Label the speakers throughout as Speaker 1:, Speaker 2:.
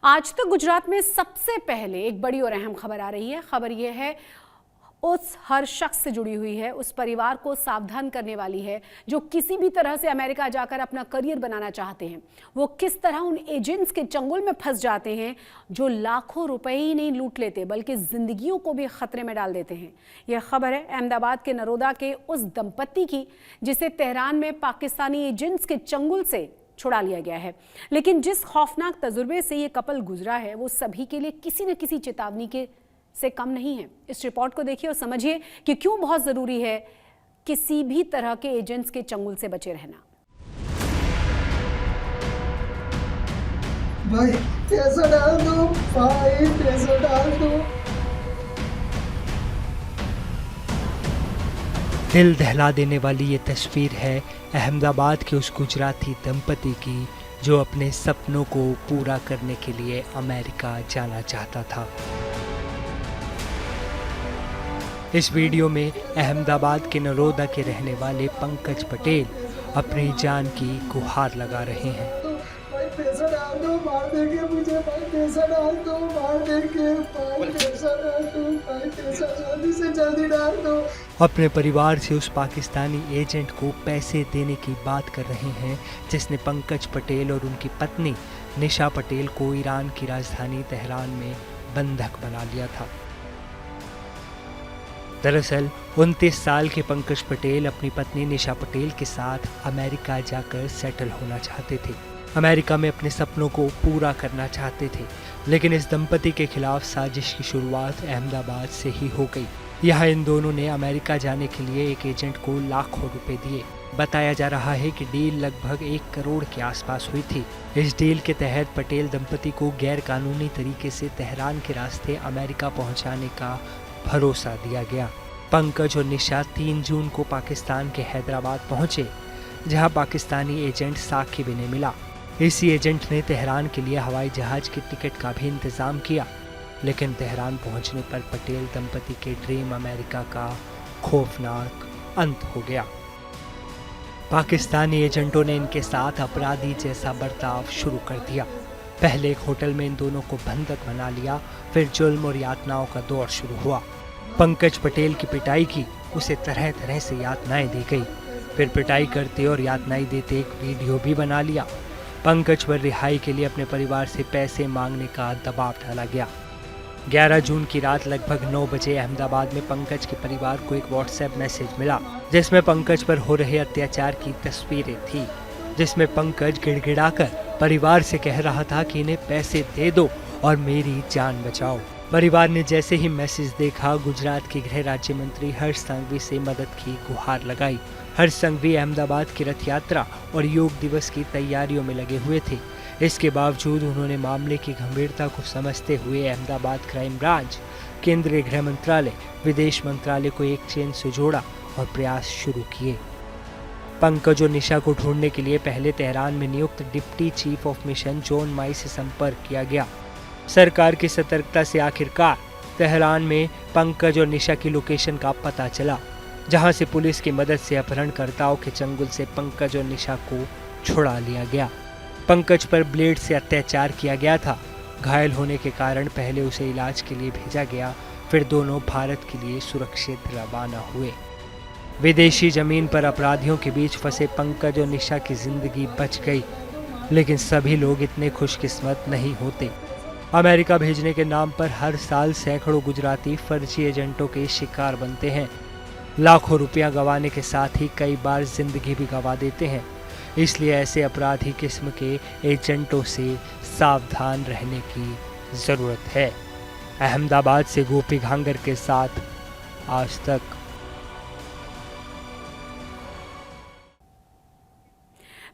Speaker 1: आज तक गुजरात में सबसे पहले एक बड़ी और अहम खबर आ रही है। खबर यह है उस हर शख्स से जुड़ी हुई है, उस परिवार को सावधान करने वाली है जो किसी भी तरह से अमेरिका जाकर अपना करियर बनाना चाहते हैं। वो किस तरह उन एजेंट्स के चंगुल में फंस जाते हैं जो लाखों रुपए ही नहीं लूट लेते बल्कि जिंदगियों को भी खतरे में डाल देते हैं। यह खबर है अहमदाबाद के नरोदा के उस दंपत्ति की जिसे तेहरान में पाकिस्तानी एजेंट्स के चंगुल से छुड़ा लिया गया है। लेकिन जिस खौफनाक तजुर्बे से ये कपल गुजरा है वो सभी के लिए किसी न किसी चेतावनी के से कम नहीं है। इस रिपोर्ट को देखिए और समझिए कि क्यों बहुत जरूरी है किसी भी तरह के एजेंट्स के चंगुल से बचे रहना।
Speaker 2: भाई पैसा डाल दो, भाई पैसा डाल दो।
Speaker 3: दिल दहला देने वाली ये तस्वीर है अहमदाबाद के उस गुजराती दंपति की जो अपने सपनों को पूरा करने के लिए अमेरिका जाना चाहता था। इस वीडियो में अहमदाबाद के नरोदा के रहने वाले पंकज पटेल अपनी जान की गुहार लगा रहे हैं।
Speaker 2: भाई पैसा डाल दो, मार देंगे मुझे, भाई पैसा डाल दो, मार देंगे, भाई पैसा डाल दो, भाई पैसा जल्दी से जल्दी डाल दो।
Speaker 3: अपने परिवार से उस पाकिस्तानी एजेंट को पैसे देने की बात कर रहे हैं जिसने पंकज पटेल और उनकी पत्नी निशा पटेल को ईरान की राजधानी तेहरान में बंधक बना लिया था। दरअसल 29 साल के पंकज पटेल अपनी पत्नी निशा पटेल के साथ अमेरिका जाकर सेटल होना चाहते थे। अमेरिका में अपने सपनों को पूरा करना चाहते थे, लेकिन इस दंपति के खिलाफ साजिश की शुरुआत अहमदाबाद से ही हो गई। यहाँ इन दोनों ने अमेरिका जाने के लिए एक एजेंट को लाखों रुपए दिए। बताया जा रहा है कि डील लगभग 1 करोड़ के आसपास हुई थी। इस डील के तहत पटेल दंपति को गैर कानूनी तरीके से तेहरान के रास्ते अमेरिका पहुंचाने का भरोसा दिया गया। पंकज और निशा 3 जून को पाकिस्तान के हैदराबाद पहुंचे, जहां पाकिस्तानी एजेंट साकिब इन्हें मिला। इसी एजेंट ने तेहरान के लिए हवाई जहाज की टिकट का भी इंतजाम किया, लेकिन तेहरान पहुंचने पर पटेल दंपति के ड्रीम अमेरिका का खौफनाक अंत हो गया। पाकिस्तानी एजेंटों ने इनके साथ अपराधी जैसा बर्ताव शुरू कर दिया। पहले एक होटल में इन दोनों को बंधक बना लिया, फिर जुल्म और यातनाओं का दौर शुरू हुआ। पंकज पटेल की पिटाई की, उसे तरह तरह से यातनाएं दी गई। फिर पिटाई करते और यातनाएं देते एक वीडियो भी बना लिया। पंकज पर रिहाई के लिए अपने परिवार से पैसे मांगने का दबाव डाला गया। 11 जून की रात लगभग 9 बजे अहमदाबाद में पंकज के परिवार को एक व्हाट्सएप मैसेज मिला जिसमें पंकज पर हो रहे अत्याचार की तस्वीरें थी, जिसमें पंकज गिड़गिड़ाकर परिवार से कह रहा था कि इन्हें पैसे दे दो और मेरी जान बचाओ। परिवार ने जैसे ही मैसेज देखा, गुजरात के गृह राज्य मंत्री हर्ष संघवी से मदद की गुहार लगाई। हर्ष संघवी अहमदाबाद की रथ यात्रा और योग दिवस की तैयारियों में लगे हुए थे। इसके बावजूद उन्होंने मामले की गंभीरता को समझते हुए अहमदाबाद क्राइम ब्रांच, केंद्रीय गृह मंत्रालय, विदेश मंत्रालय को एक चेन से जोड़ा और प्रयास शुरू किए। पंकज और निशा को ढूंढने के लिए पहले तेहरान में नियुक्त deputy chief of mission John Mai से संपर्क किया गया। सरकार की सतर्कता से आखिरकार तेहरान में पंकज और निशा की लोकेशन का पता चला, जहां से पुलिस की मदद से अपहरणकर्ताओं के चंगुल से पंकज और निशा को छुड़ा लिया गया। पंकज पर ब्लेड से अत्याचार किया गया था। घायल होने के कारण पहले उसे इलाज के लिए भेजा गया, फिर दोनों भारत के लिए सुरक्षित रवाना हुए। विदेशी जमीन पर अपराधियों के बीच फंसे पंकज और निशा की जिंदगी बच गई, लेकिन सभी लोग इतने खुशकिस्मत नहीं होते। अमेरिका भेजने के नाम पर हर साल सैकड़ों गुजराती फर्जी एजेंटों के शिकार बनते हैं। लाखों रुपया गंवाने के साथ ही कई बार जिंदगी भी गंवा देते हैं। इसलिए ऐसे अपराधी किस्म के एजेंटों से सावधान रहने की ज़रूरत है। अहमदाबाद से गोपी घांगर के साथ आज तक।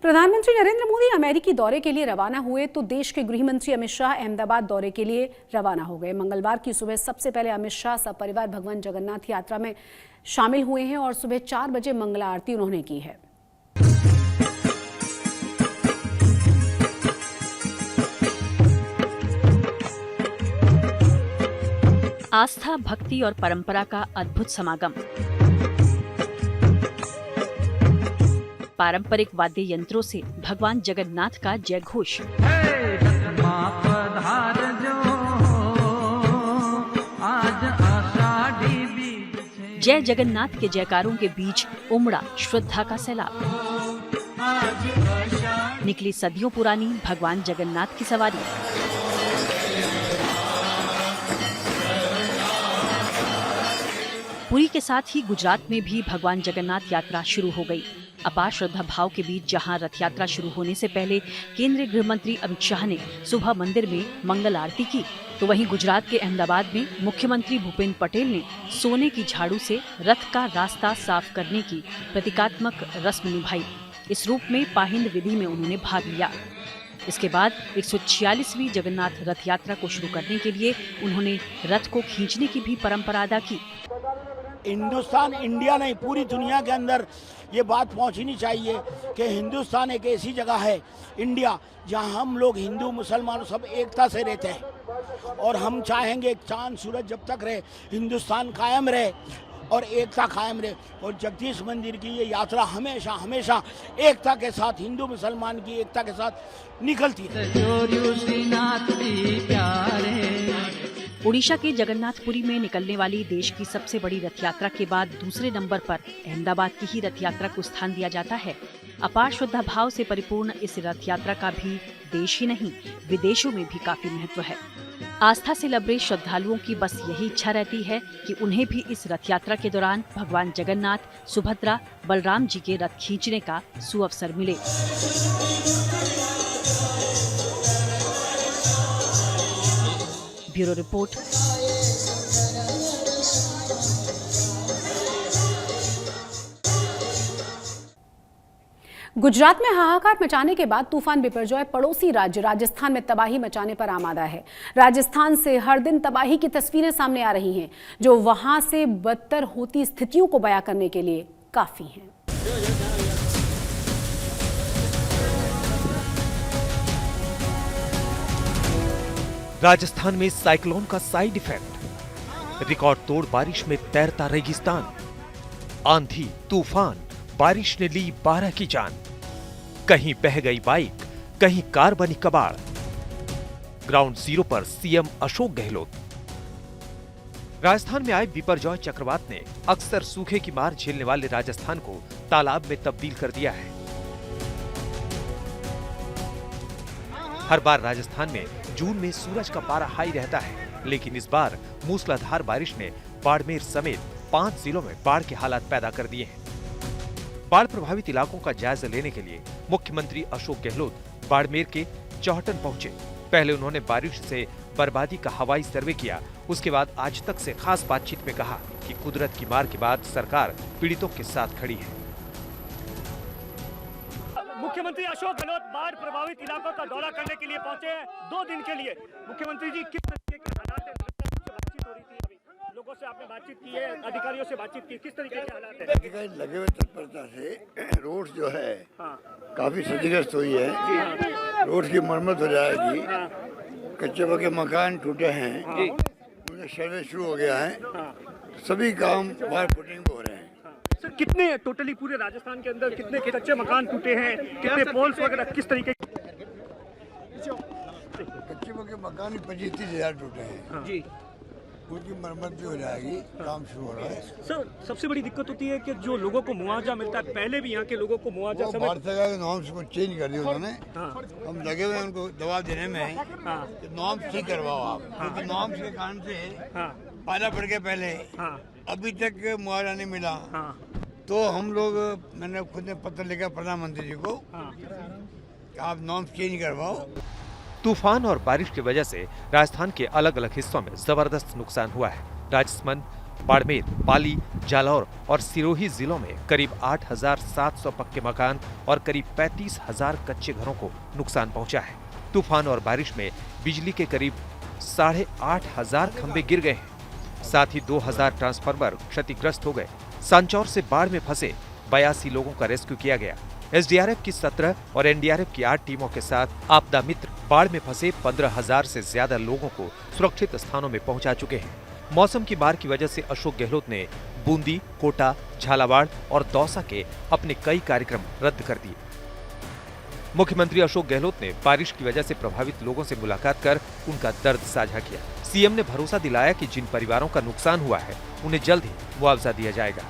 Speaker 1: प्रधानमंत्री नरेंद्र मोदी अमेरिकी दौरे के लिए रवाना हुए तो देश के गृह मंत्री अमित शाह अहमदाबाद दौरे के लिए रवाना हो गए। मंगलवार की सुबह सबसे पहले अमित शाह सपरिवार भगवान जगन्नाथ यात्रा में शामिल हुए हैं और सुबह 4 बजे मंगला आरती उन्होंने की है।
Speaker 4: आस्था, भक्ति और परंपरा का अद्भुत समागम। पारंपरिक वाद्य यंत्रों से भगवान जगन्नाथ का जय घोष। जय जगन्नाथ के जयकारों के बीच उमड़ा श्रद्धा का सैलाब। निकली सदियों पुरानी भगवान जगन्नाथ की सवारी। पुरी के साथ ही गुजरात में भी भगवान जगन्नाथ यात्रा शुरू हो गई। अपार श्रद्धा भाव के बीच जहां रथ यात्रा शुरू होने से पहले केंद्रीय गृह मंत्री अमित शाह ने सुबह मंदिर में मंगल आरती की, तो वहीं गुजरात के अहमदाबाद में मुख्यमंत्री भूपेंद्र पटेल ने सोने की झाड़ू से रथ का रास्ता साफ करने की प्रतीकात्मक रस्म निभाई। इस रूप में पाहिंद विधि में उन्होंने भाग लिया। इसके बाद 146वीं जगन्नाथ रथ यात्रा को शुरू करने के लिए उन्होंने रथ को खींचने की भी परंपरा अदा की।
Speaker 5: हिंदुस्तान, इंडिया नहीं, पूरी दुनिया के अंदर ये बात पहुंचनी चाहिए कि हिंदुस्तान एक ऐसी जगह है, इंडिया, जहां हम लोग हिंदू मुसलमान सब एकता से रहते हैं। और हम चाहेंगे चांद सूरज जब तक रहे हिंदुस्तान कायम रहे और एकता कायम रहे। और जगदीश मंदिर की ये यात्रा हमेशा हमेशा एकता के साथ, हिंदू मुसलमान की एकता के साथ निकलती है।
Speaker 4: ओडिशा के जगन्नाथपुरी में निकलने वाली देश की सबसे बड़ी रथ यात्रा के बाद दूसरे नंबर पर अहमदाबाद की ही रथ यात्रा को स्थान दिया जाता है। अपार श्रद्धा भाव से परिपूर्ण इस रथ यात्रा का भी देश ही नहीं विदेशों में भी काफी महत्व है। आस्था से लबरे श्रद्धालुओं की बस यही इच्छा रहती है कि उन्हें भी इस रथ यात्रा के दौरान भगवान जगन्नाथ, सुभद्रा, बलराम जी के रथ खींचने का सुअवसर मिले। Bureau report.
Speaker 1: गुजरात में हाहाकार मचाने के बाद तूफान बिपरजॉय पड़ोसी राज्य राजस्थान में तबाही मचाने पर आमादा है। राजस्थान से हर दिन तबाही की तस्वीरें सामने आ रही हैं, जो वहां से बदतर होती स्थितियों को बयां करने के लिए काफी हैं।
Speaker 6: राजस्थान में साइक्लोन का साइड इफेक्ट, रिकॉर्ड तोड़ बारिश में तैरता रेगिस्तान, आंधी तूफान, बारिश ने ली 12 की जान, कहीं बह गई बाइक, कहीं कार बनी कबाड़। ग्राउंड जीरो पर सीएम अशोक गहलोत। राजस्थान में आए बिपरजॉय चक्रवात ने अक्सर सूखे की मार झेलने वाले राजस्थान को तालाब में तब्दील कर दिया है। हर बार राजस्थान में जून में सूरज का पारा हाई रहता है, लेकिन इस बार मूसलाधार बारिश ने बाड़मेर समेत 5 जिलों में बाढ़ के हालात पैदा कर दिए हैं। बाढ़ प्रभावित इलाकों का जायजा लेने के लिए मुख्यमंत्री अशोक गहलोत बाड़मेर के चौहटन पहुंचे। पहले उन्होंने बारिश से बर्बादी का हवाई सर्वे किया। उसके बाद आज तक से खास बातचीत में कहा कि कुदरत की मार के बाद सरकार पीड़ितों के साथ खड़ी है।
Speaker 7: मुख्यमंत्री अशोक गहलोत बाढ़ प्रभावित इलाकों का दौरा करने के लिए पहुंचे हैं 2 दिन के लिए। मुख्यमंत्री जी, किस तरीके के हालात हैं? बातचीत हो रही थी, अभी लोगों से आपने बातचीत की है, अधिकारियों से बातचीत की, किस तरीके के हालात हैं?
Speaker 8: अधिकारी लगे हुए तत्परता से रोड जो है काफी क्षतिग्रस्त हुई है। रोड की मरम्मत हो जाएगी। कच्चे पक्के मकान टूटे हैं, उनका सर्वे शुरू हो गया है। सभी काम वायर फुटिंग पे हो रहे हैं।
Speaker 7: सर, कितने टोटली पूरे राजस्थान के अंदर कितने कच्चे मकान टूटे हैं, कितने पोल्स वगैरह, किस तरीके?
Speaker 8: कच्चे पक्के मकान भी 25-30 हजार टूटे हैं जी। उनकी मरम्मत भी हो जाएगी, काम शुरू हो रहा है।
Speaker 7: सर, सबसे बड़ी दिक्कत होती है कि जो लोगों को मुआवजा मिलता है, पहले भी यहाँ के लोगों को मुआवजा
Speaker 8: भारत सरकार के नॉर्म्स को चेंज कर दिया उन्होंने। हम लगे हुए हैं उनको दबाव देने में कि नॉर्म्स ठीक करवाओ आप, क्योंकि नॉर्म्स के कारण से पाला पड़ के पहले अभी तक मुआवजा नहीं मिला। तो हम लोग, मैंने खुद ने पत्र लिखा प्रधानमंत्री जी को कि आप नॉर्म्स चेंज करवाओ।
Speaker 6: तूफान और बारिश की वजह से राजस्थान के अलग अलग हिस्सों में जबरदस्त नुकसान हुआ है। राजसमंद, बाड़मेर, पाली, जालौर और सिरोही जिलों में करीब 8,700 पक्के मकान और करीब 35,000 कच्चे घरों को नुकसान पहुंचा है। तूफान और बारिश में बिजली के करीब 8,500 खंभे गिर गए हैं। साथ ही 2,000 ट्रांसफार्मर क्षतिग्रस्त हो गए। सांचौर से बाढ़ में फंसे 82 लोगों का रेस्क्यू किया गया। एसडीआरएफ की 17 और एनडीआरएफ की 8 टीमों के साथ आपदा मित्र बाढ़ में फंसे 15,000 से ज्यादा लोगों को सुरक्षित स्थानों में पहुंचा चुके हैं। मौसम की मार की वजह से अशोक गहलोत ने बूंदी, कोटा, झालावाड़ और दौसा के अपने कई कार्यक्रम रद्द कर दिए। मुख्यमंत्री अशोक गहलोत ने बारिश की वजह से प्रभावित लोगों से मुलाकात कर उनका दर्द साझा किया। सीएम ने भरोसा दिलाया कि जिन परिवारों का नुकसान हुआ है उन्हें जल्द ही मुआवजा दिया जाएगा।